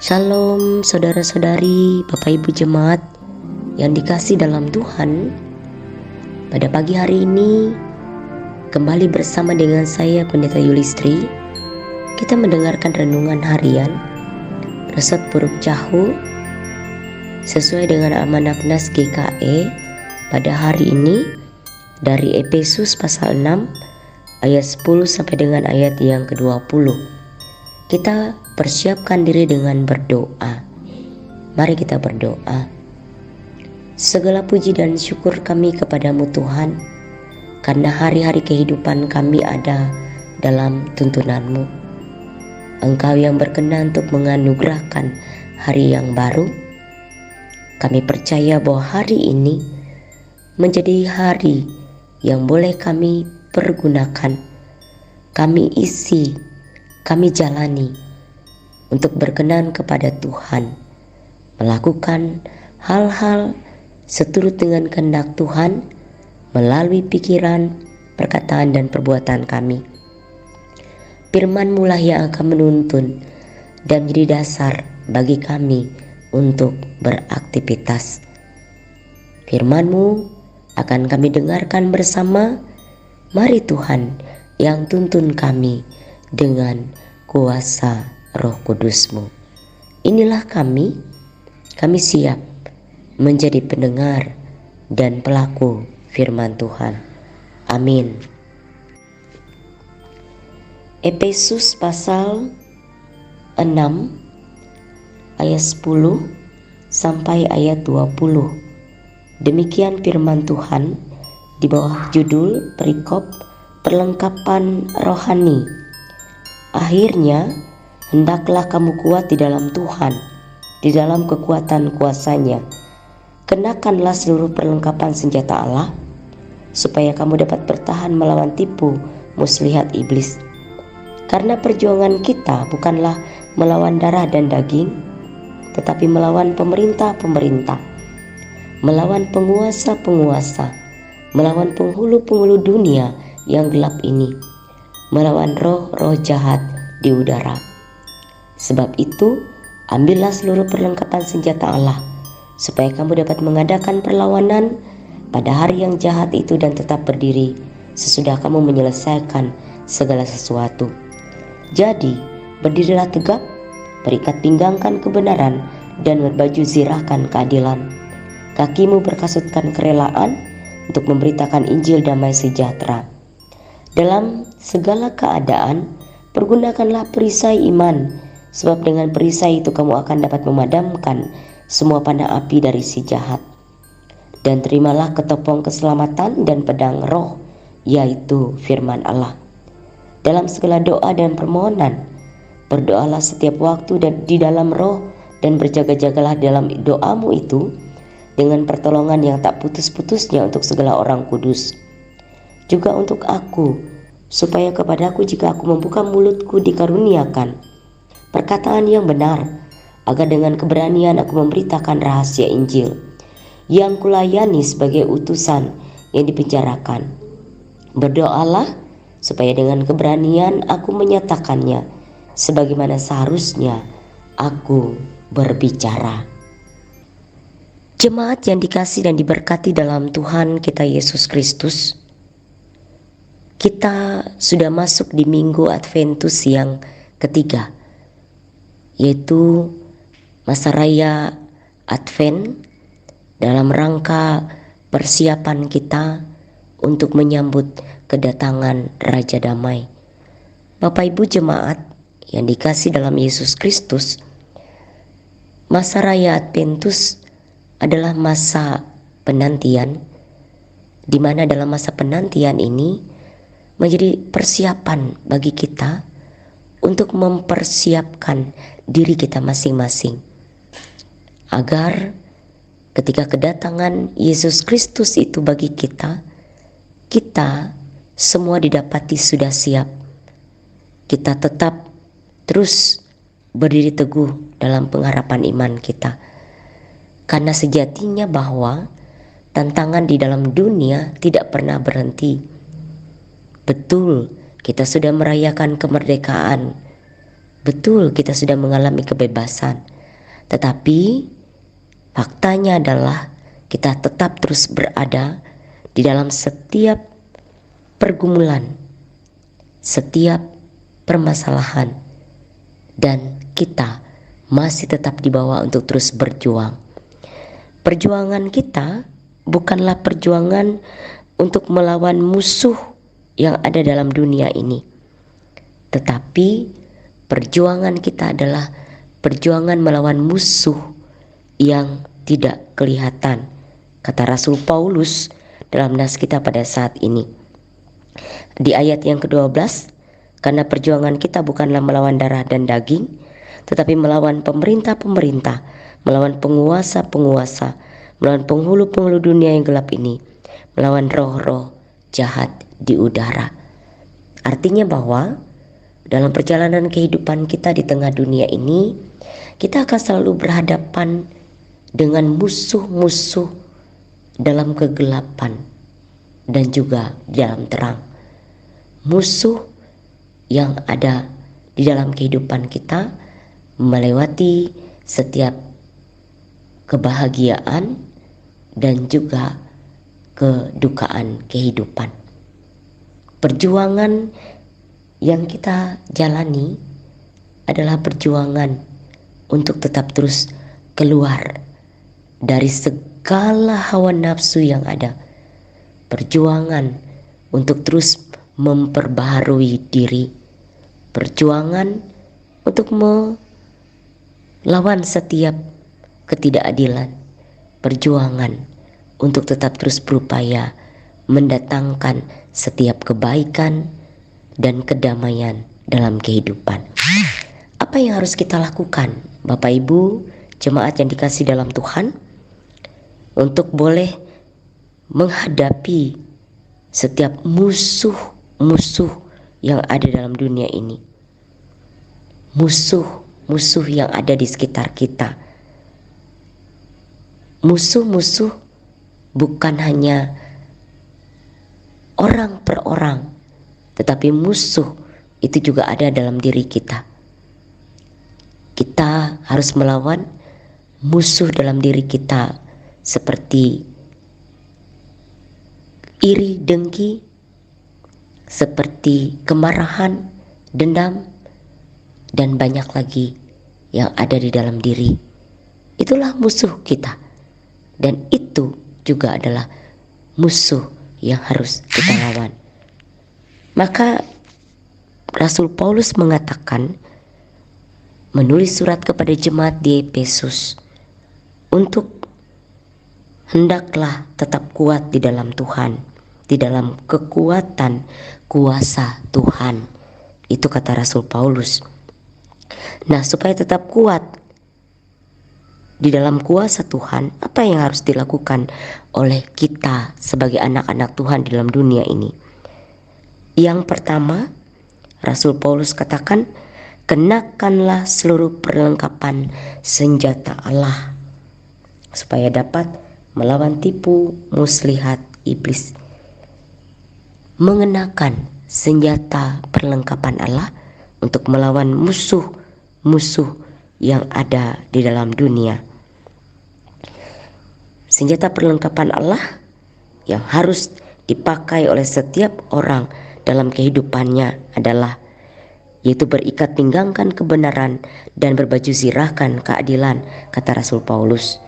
Shalom saudara-saudari, Bapak Ibu Jemaat yang dikasih dalam Tuhan. Pada pagi hari ini kembali bersama dengan saya Pendeta Yulistri. Kita mendengarkan renungan harian Resep Puruk Cahu sesuai dengan amanat Nas GKE pada hari ini dari Efesus pasal 6 ayat 10 sampai dengan ayat yang ke-20. Kita persiapkan diri dengan berdoa. Mari kita berdoa. Segala puji dan syukur kami kepadamu Tuhan, karena hari-hari kehidupan kami ada dalam tuntunanmu. Engkau yang berkenan untuk menganugerahkan hari yang baru. Kami percaya bahwa hari ini menjadi hari yang boleh kami pergunakan, kami isi, kami jalani untuk berkenan kepada Tuhan, melakukan hal-hal seturut dengan kehendak Tuhan melalui pikiran, perkataan, dan perbuatan kami. Firman-Mu lah yang akan menuntun dan menjadi dasar bagi kami untuk beraktivitas. Firman-Mu akan kami dengarkan bersama. Mari Tuhan yang tuntun kami dengan kuasa Roh Kudus-Mu. Inilah kami siap menjadi pendengar dan pelaku firman Tuhan. Amin. Efesus pasal 6 ayat 10 sampai ayat 20. Demikian firman Tuhan di bawah judul perikop perlengkapan rohani. Akhirnya hendaklah kamu kuat di dalam Tuhan, di dalam kekuatan kuasa-Nya. Kenakanlah seluruh perlengkapan senjata Allah, supaya kamu dapat bertahan melawan tipu muslihat iblis. Karena perjuangan kita bukanlah melawan darah dan daging, tetapi melawan pemerintah-pemerintah, melawan penguasa-penguasa, melawan penghulu-penghulu dunia yang gelap ini, melawan roh-roh jahat di udara. Sebab itu, ambillah seluruh perlengkapan senjata Allah, supaya kamu dapat mengadakan perlawanan pada hari yang jahat itu dan tetap berdiri sesudah kamu menyelesaikan segala sesuatu. Jadi, berdirilah tegap, berikat pinggangkan kebenaran, dan berbaju zirahkan keadilan. Kakimu berkasutkan kerelaan untuk memberitakan Injil damai sejahtera. Dalam segala keadaan, pergunakanlah perisai iman, sebab dengan perisai itu kamu akan dapat memadamkan semua panah api dari si jahat. Dan terimalah ketopong keselamatan dan pedang roh, yaitu firman Allah. Dalam segala doa dan permohonan, berdoalah setiap waktu dan di dalam roh, dan berjaga-jagalah dalam doamu itu dengan pertolongan yang tak putus-putusnya untuk segala orang kudus. Juga untuk aku, supaya kepadaku jika aku membuka mulutku dikaruniakan perkataan yang benar, agar dengan keberanian aku memberitakan rahasia Injil yang kulayani sebagai utusan yang dipenjarakan. Berdoalah supaya dengan keberanian aku menyatakannya sebagaimana seharusnya aku berbicara. Jemaat yang dikasih dan diberkati dalam Tuhan kita Yesus Kristus, kita sudah masuk di minggu Adventus yang ketiga, yaitu masa raya Advent, dalam rangka persiapan kita untuk menyambut kedatangan Raja Damai. Bapak Ibu Jemaat yang dikasih dalam Yesus Kristus, masa raya Adventus adalah masa penantian, di mana dalam masa penantian ini menjadi persiapan bagi kita untuk mempersiapkan diri kita masing-masing, agar ketika kedatangan Yesus Kristus itu bagi kita, kita semua didapati sudah siap. Kita tetap terus berdiri teguh dalam pengharapan iman kita. Karena sejatinya bahwa tantangan di dalam dunia tidak pernah berhenti. Betul, Kita sudah merayakan kemerdekaan. Betul, kita sudah mengalami kebebasan. Tetapi faktanya adalah kita tetap terus berada di dalam setiap pergumulan, setiap permasalahan, dan kita masih tetap dibawa untuk terus berjuang. Perjuangan kita bukanlah perjuangan untuk melawan musuh yang ada dalam dunia ini, tetapi perjuangan kita adalah perjuangan melawan musuh yang tidak kelihatan, kata Rasul Paulus dalam nas kita pada saat ini. Di ayat yang ke-12, karena perjuangan kita bukanlah melawan darah dan daging, tetapi melawan pemerintah-pemerintah, melawan penguasa-penguasa, melawan penghulu-penghulu dunia yang gelap ini, melawan roh-roh jahat di udara. Artinya bahwa dalam perjalanan kehidupan kita di tengah dunia ini, kita akan selalu berhadapan dengan musuh-musuh dalam kegelapan dan juga di dalam terang. Musuh yang ada di dalam kehidupan kita melewati setiap kebahagiaan dan juga kedukaan kehidupan. Perjuangan yang kita jalani adalah perjuangan untuk tetap terus keluar dari segala hawa nafsu yang ada. Perjuangan untuk terus memperbaharui diri. Perjuangan untuk melawan setiap ketidakadilan. Perjuangan untuk tetap terus berupaya mendatangkan setiap kebaikan dan kedamaian dalam kehidupan. Apa yang harus kita lakukan, Bapak Ibu, jemaat yang dikasih dalam Tuhan, untuk boleh menghadapi setiap musuh-musuh yang ada dalam dunia ini, musuh-musuh yang ada di sekitar kita. Musuh-musuh bukan hanya orang per orang, tetapi musuh itu juga ada dalam diri kita. Kita harus melawan musuh dalam diri kita seperti iri dengki, seperti kemarahan, dendam, dan banyak lagi yang ada di dalam diri. Itulah musuh kita, dan itu juga adalah musuh yang harus kita lawan. Maka Rasul Paulus mengatakan, menulis surat kepada jemaat di Efesus, untuk hendaklah tetap kuat di dalam Tuhan, di dalam kekuatan kuasa Tuhan. Itu kata Rasul Paulus. Nah, supaya tetap kuat di dalam kuasa Tuhan, apa yang harus dilakukan oleh kita sebagai anak-anak Tuhan di dalam dunia ini? Yang pertama, Rasul Paulus katakan, kenakanlah seluruh perlengkapan senjata Allah supaya dapat melawan tipu muslihat iblis. Mengenakan senjata perlengkapan Allah untuk melawan musuh-musuh yang ada di dalam dunia. Senjata perlengkapan Allah yang harus dipakai oleh setiap orang dalam kehidupannya adalah, yaitu berikat pinggangkan kebenaran dan berbaju zirahkan keadilan, kata Rasul Paulus,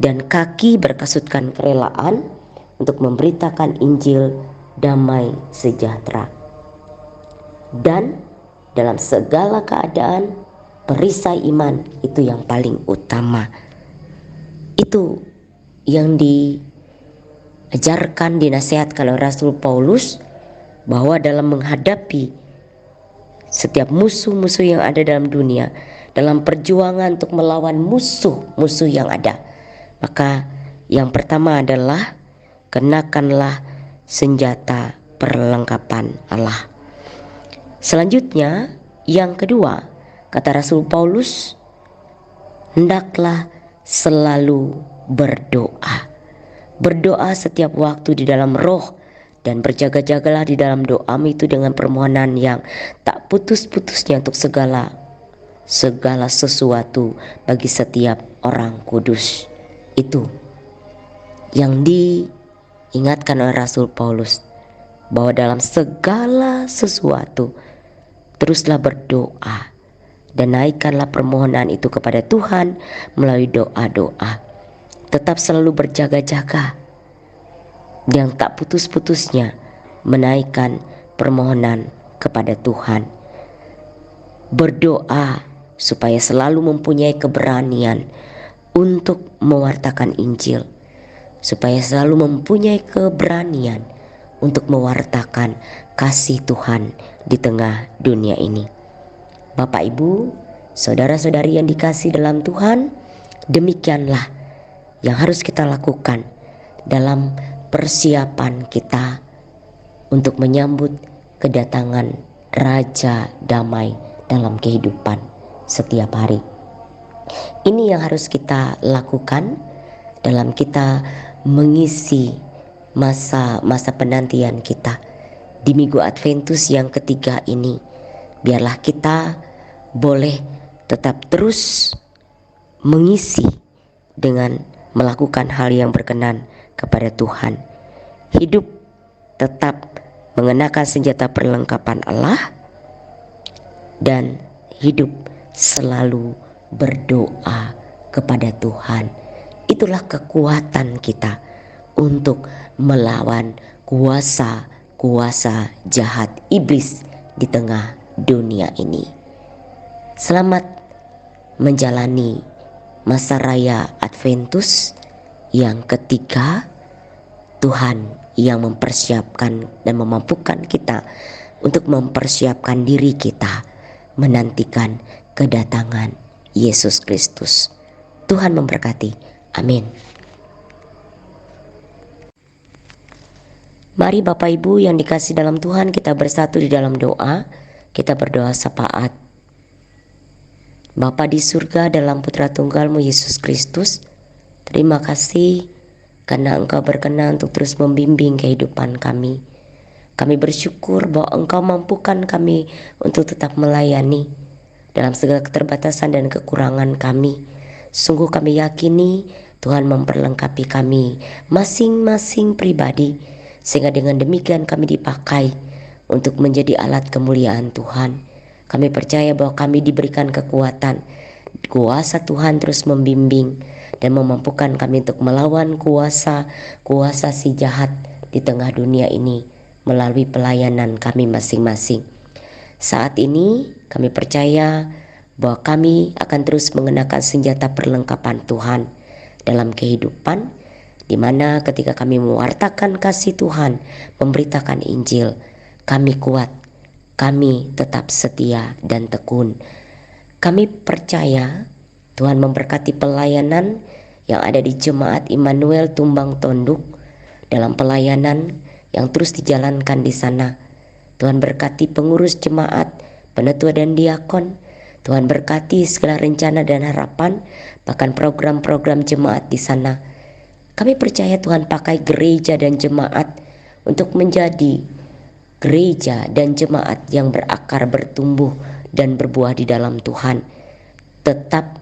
dan kaki berkasutkan kerelaan untuk memberitakan Injil damai sejahtera. Dan dalam segala keadaan perisai iman itu yang paling utama. Itu yang diajarkan, dinasihatkan oleh Rasul Paulus, bahwa dalam menghadapi setiap musuh-musuh yang ada dalam dunia, dalam perjuangan untuk melawan musuh-musuh yang ada, maka yang pertama adalah kenakanlah senjata perlengkapan Allah. Selanjutnya, yang kedua, kata Rasul Paulus, hendaklah selalu berdoa. Berdoa setiap waktu di dalam roh, dan berjaga-jagalah di dalam doamu itu dengan permohonan yang tak putus-putusnya untuk segala segala sesuatu bagi setiap orang kudus. Itu yang diingatkan oleh Rasul Paulus, bahwa dalam segala sesuatu teruslah berdoa dan naikkanlah permohonan itu kepada Tuhan melalui doa-doa. Tetap selalu berjaga-jaga yang tak putus-putusnya menaikkan permohonan kepada Tuhan. Berdoa supaya selalu mempunyai keberanian untuk mewartakan Injil, supaya selalu mempunyai keberanian untuk mewartakan kasih Tuhan di tengah dunia ini. Bapak, Ibu, saudara-saudari yang dikasihi dalam Tuhan, demikianlah yang harus kita lakukan dalam persiapan kita untuk menyambut kedatangan Raja Damai dalam kehidupan setiap hari. Ini yang harus kita lakukan dalam kita mengisi masa penantian kita di Minggu Adventus yang ketiga ini. Biarlah kita boleh tetap terus mengisi dengan melakukan hal yang berkenan kepada Tuhan. Hidup tetap mengenakan senjata perlengkapan Allah, dan hidup selalu berdoa kepada Tuhan. Itulah kekuatan kita untuk melawan kuasa-kuasa jahat iblis di tengah dunia ini. Selamat menjalani masa raya Adventus yang ketiga. Tuhan yang mempersiapkan dan memampukan kita untuk mempersiapkan diri kita menantikan kedatangan Yesus Kristus. Tuhan memberkati. Amin. Mari Bapak Ibu yang dikasihi dalam Tuhan, kita bersatu di dalam doa. Kita berdoa syafaat. Bapa di surga, dalam Putra Tunggal-Mu Yesus Kristus, terima kasih karena Engkau berkenan untuk terus membimbing kehidupan kami. Kami bersyukur bahwa Engkau mampukan kami untuk tetap melayani dalam segala keterbatasan dan kekurangan kami. Sungguh kami yakini Tuhan memperlengkapi kami masing-masing pribadi, sehingga dengan demikian kami dipakai untuk menjadi alat kemuliaan Tuhan. Kami percaya bahwa kami diberikan kekuatan. Kuasa Tuhan terus membimbing dan memampukan kami untuk melawan kuasa si jahat di tengah dunia ini melalui pelayanan kami masing-masing. Saat ini kami percaya bahwa kami akan terus mengenakan senjata perlengkapan Tuhan dalam kehidupan, di mana ketika kami mewartakan kasih Tuhan, memberitakan Injil, kami kuat, kami tetap setia dan tekun. Kami percaya Tuhan memberkati pelayanan yang ada di Jemaat Immanuel Tumbang Tonduk, dalam pelayanan yang terus dijalankan di sana. Tuhan berkati pengurus jemaat, penetua dan diakon. Tuhan berkati segala rencana dan harapan, bahkan program-program jemaat di sana. Kami percaya Tuhan pakai gereja dan jemaat untuk menjadi gereja dan jemaat yang berakar, bertumbuh, dan berbuah di dalam Tuhan. Tetap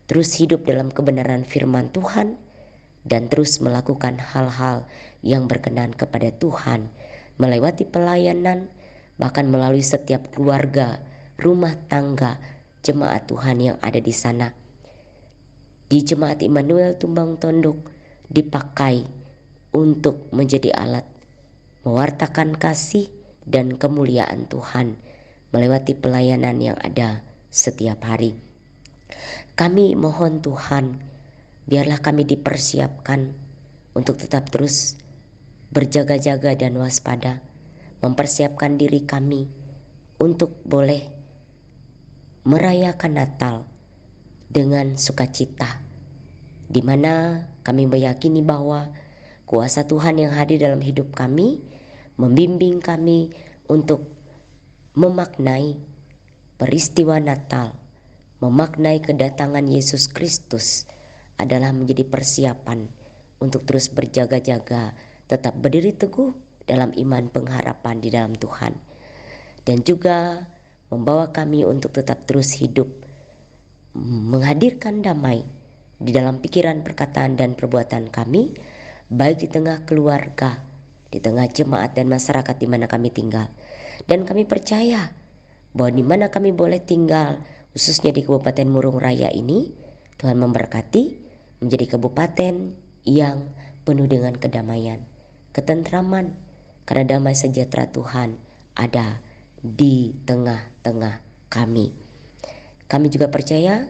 terus hidup dalam kebenaran firman Tuhan, dan terus melakukan hal-hal yang berkenan kepada Tuhan, melewati pelayanan, bahkan melalui setiap keluarga, rumah tangga, jemaat Tuhan yang ada di sana. Di Jemaat Immanuel Tumbang Tonduk dipakai untuk menjadi alat mewartakan kasih dan kemuliaan Tuhan melewati pelayanan yang ada setiap hari. Kami mohon Tuhan, biarlah kami dipersiapkan untuk tetap terus berjaga-jaga dan waspada, mempersiapkan diri kami untuk boleh merayakan Natal dengan sukacita, di mana kami meyakini bahwa kuasa Tuhan yang hadir dalam hidup kami membimbing kami untuk memaknai peristiwa Natal, memaknai kedatangan Yesus Kristus adalah menjadi persiapan untuk terus berjaga-jaga, tetap berdiri teguh dalam iman pengharapan di dalam Tuhan, dan juga membawa kami untuk tetap terus hidup, menghadirkan damai di dalam pikiran, perkataan, dan perbuatan kami, baik di tengah keluarga, di tengah jemaat dan masyarakat di mana kami tinggal. Dan kami percaya bahwa di mana kami boleh tinggal, khususnya di Kabupaten Murung Raya ini, Tuhan memberkati menjadi kabupaten yang penuh dengan kedamaian, ketentraman, karena damai sejahtera Tuhan ada di tengah-tengah kami. Kami juga percaya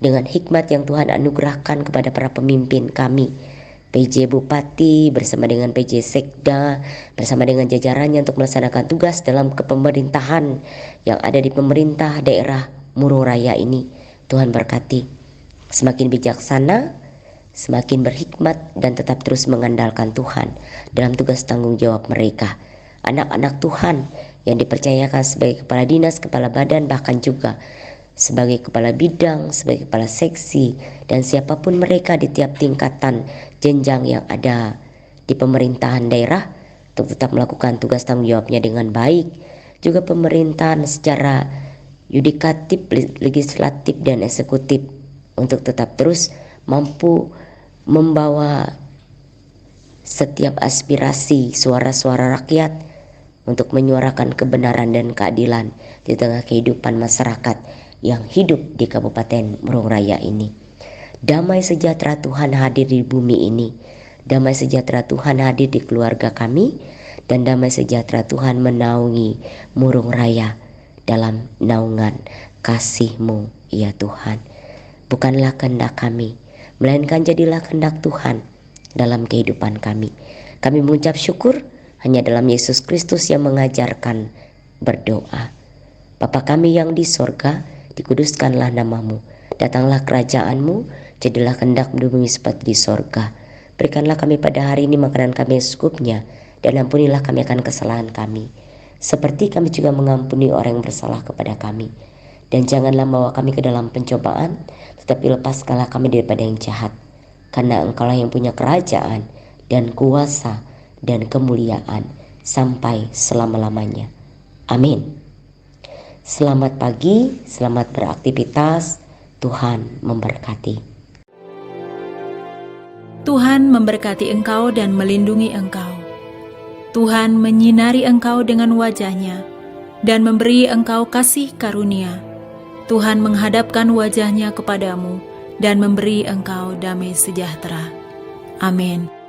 dengan hikmat yang Tuhan anugerahkan kepada para pemimpin kami, PJ Bupati bersama dengan PJ Sekda, bersama dengan jajarannya untuk melaksanakan tugas dalam kepemerintahan yang ada di pemerintah daerah Murung Raya ini. Tuhan berkati, semakin bijaksana, semakin berhikmat, dan tetap terus mengandalkan Tuhan dalam tugas tanggung jawab mereka. Anak-anak Tuhan yang dipercayakan sebagai kepala dinas, kepala badan, bahkan juga sebagai kepala bidang, sebagai kepala seksi, dan siapapun mereka di tiap tingkatan jenjang yang ada di pemerintahan daerah, untuk tetap melakukan tugas tanggung jawabnya dengan baik. Juga pemerintahan secara yudikatif, legislatif, dan eksekutif untuk tetap terus mampu membawa setiap aspirasi suara-suara rakyat untuk menyuarakan kebenaran dan keadilan di tengah kehidupan masyarakat yang hidup di Kabupaten Murung Raya ini. Damai sejahtera Tuhan hadir di bumi ini. Damai sejahtera Tuhan hadir di keluarga kami, dan damai sejahtera Tuhan menaungi Murung Raya dalam naungan kasih-Mu ya Tuhan. Bukanlah kehendak kami, melainkan jadilah kehendak Tuhan dalam kehidupan kami. Kami mengucap syukur hanya dalam Yesus Kristus yang mengajarkan berdoa. Bapa kami yang di sorga, dikuduskanlah namamu, datanglah kerajaan-Mu, jadilah kehendak-Mu di bumi seperti di sorga. Berikanlah kami pada hari ini makanan kami yang secukupnya, dan ampunilah kami akan kesalahan kami, seperti kami juga mengampuni orang yang bersalah kepada kami. Dan janganlah membawa kami ke dalam pencobaan, tetapi lepaskanlah kami daripada yang jahat. Karena Engkaulah yang punya kerajaan dan kuasa dan kemuliaan sampai selama-lamanya. Amin. Selamat pagi, selamat beraktivitas. Tuhan memberkati. Tuhan memberkati engkau dan melindungi engkau. Tuhan menyinari engkau dengan wajah-Nya dan memberi engkau kasih karunia. Tuhan menghadapkan wajah-Nya kepadamu dan memberi engkau damai sejahtera. Amin.